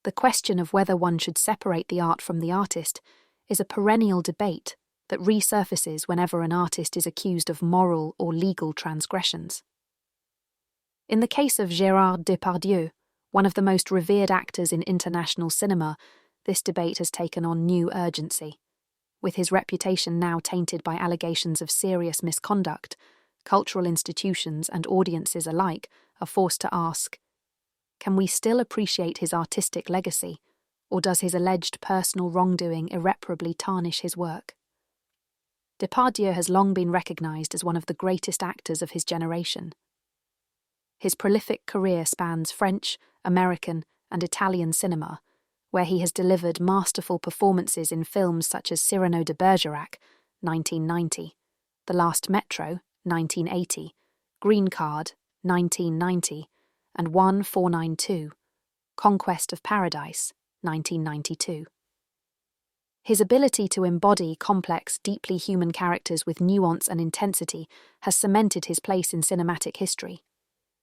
The question of whether one should separate the art from the artist is a perennial debate that resurfaces whenever an artist is accused of moral or legal transgressions. In the case of Gerard Depardieu, one of the most revered actors in international cinema, this debate has taken on new urgency. With his reputation now tainted by allegations of serious misconduct, cultural institutions and audiences alike are forced to ask, can we still appreciate his artistic legacy, or does his alleged personal wrongdoing irreparably tarnish his work? Depardieu has long been recognised as one of the greatest actors of his generation. His prolific career spans French, American, and Italian cinema, where he has delivered masterful performances in films such as Cyrano de Bergerac, 1990, The Last Metro, 1980, Green Card, 1990, and 1492, Conquest of Paradise, 1992. His ability to embody complex, deeply human characters with nuance and intensity has cemented his place in cinematic history.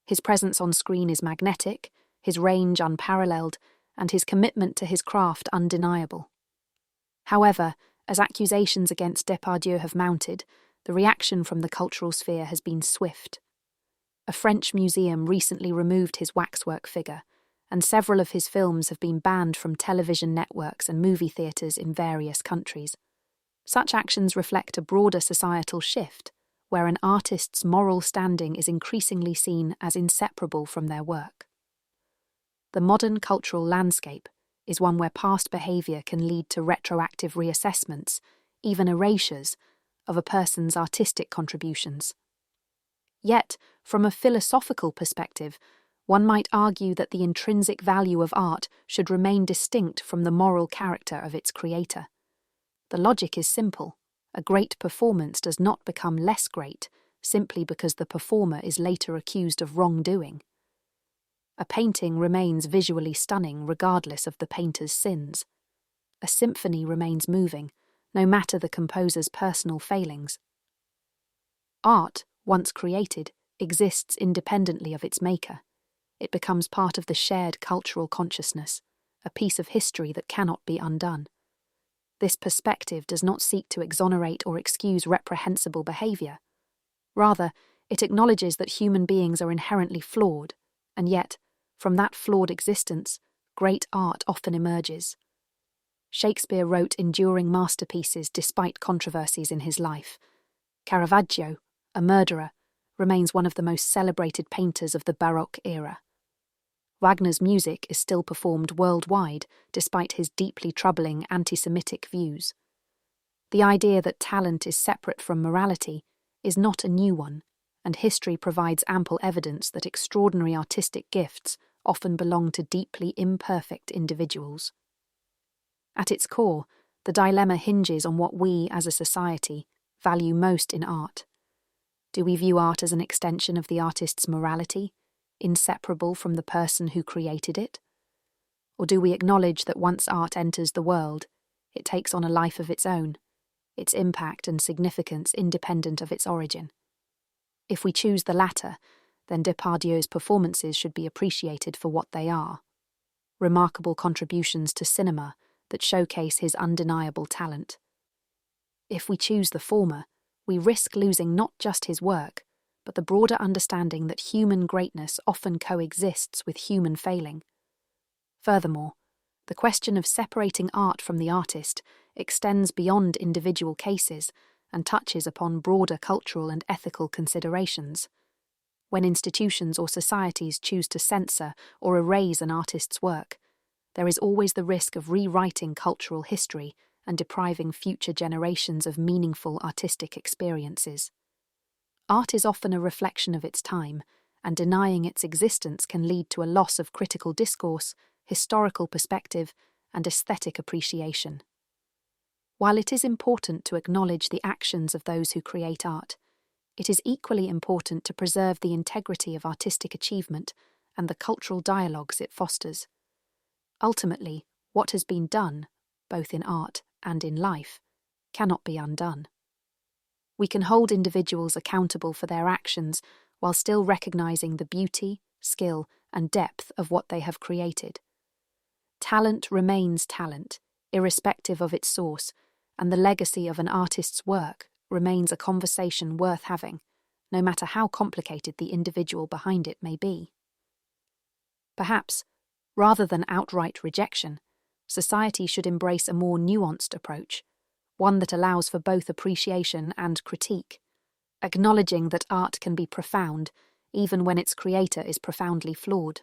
His presence on screen is magnetic, his range unparalleled, and his commitment to his craft undeniable. However, as accusations against Depardieu have mounted, the reaction from the cultural sphere has been swift. A French museum recently removed his waxwork figure, and several of his films have been banned from television networks and movie theatres in various countries. Such actions reflect a broader societal shift, where an artist's moral standing is increasingly seen as inseparable from their work. The modern cultural landscape is one where past behaviour can lead to retroactive reassessments, even erasures, of a person's artistic contributions. Yet, from a philosophical perspective, one might argue that the intrinsic value of art should remain distinct from the moral character of its creator. The logic is simple. A great performance does not become less great simply because the performer is later accused of wrongdoing. A painting remains visually stunning regardless of the painter's sins. A symphony remains moving, no matter the composer's personal failings. Art, once created, exists independently of its maker. It becomes part of the shared cultural consciousness, a piece of history that cannot be undone. This perspective does not seek to exonerate or excuse reprehensible behaviour. Rather, it acknowledges that human beings are inherently flawed, and yet, from that flawed existence, great art often emerges. Shakespeare wrote enduring masterpieces despite controversies in his life. Caravaggio, a murderer, remains one of the most celebrated painters of the Baroque era. Wagner's music is still performed worldwide despite his deeply troubling anti-Semitic views. The idea that talent is separate from morality is not a new one, and history provides ample evidence that extraordinary artistic gifts often belong to deeply imperfect individuals. At its core, the dilemma hinges on what we, as a society, value most in art. Do we view art as an extension of the artist's morality, inseparable from the person who created it? Or do we acknowledge that once art enters the world, it takes on a life of its own, its impact and significance independent of its origin? If we choose the latter, then Depardieu's performances should be appreciated for what they are: remarkable contributions to cinema that showcase his undeniable talent. If we choose the former, we risk losing not just his work, but the broader understanding that human greatness often coexists with human failing. Furthermore, the question of separating art from the artist extends beyond individual cases and touches upon broader cultural and ethical considerations. When institutions or societies choose to censor or erase an artist's work, there is always the risk of rewriting cultural history and depriving future generations of meaningful artistic experiences. Art is often a reflection of its time, and denying its existence can lead to a loss of critical discourse, historical perspective, and aesthetic appreciation. While it is important to acknowledge the actions of those who create art, it is equally important to preserve the integrity of artistic achievement and the cultural dialogues it fosters. Ultimately, what has been done, both in art and in life, cannot be undone. We can hold individuals accountable for their actions while still recognizing the beauty, skill, and depth of what they have created. Talent remains talent, irrespective of its source, and the legacy of an artist's work remains a conversation worth having, no matter how complicated the individual behind it may be. Perhaps, rather than outright rejection, society should embrace a more nuanced approach, one that allows for both appreciation and critique, acknowledging that art can be profound even when its creator is profoundly flawed.